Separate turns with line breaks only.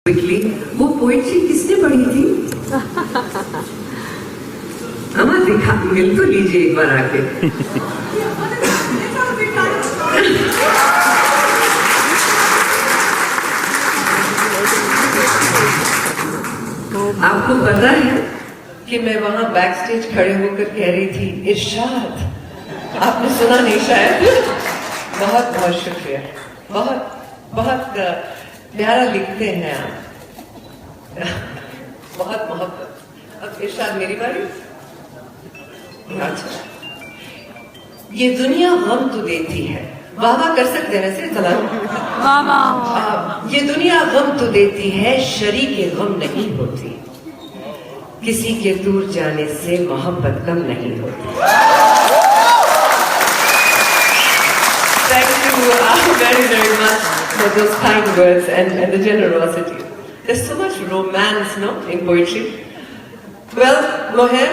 Quickly वो poetry किसने पढ़ी थी? अमा दिखा मिल तो लीजिए एक बार आके। आपको पता है कि मैं वहां बैक स्टेज खड़े होकर कह रही थी इरशाद, आपने सुना नहीं शायद। बहुत बहुत शुक्रिया, बहुत बहुत प्यारा लिखते हैं आप, बहुत मोहब्बत। अब इरशाद मेरी बारी। अच्छा, ये दुनिया गम तो देती है, वाह वाह कर सकते हैं वैसे चला। ये दुनिया गम तो देती है, शरीके गम नहीं होती, किसी के दूर जाने से मोहब्बत कम नहीं होती। Thank you very very much for those kind words and the generosity. There's so much romance, no, in poetry. Well, Moher,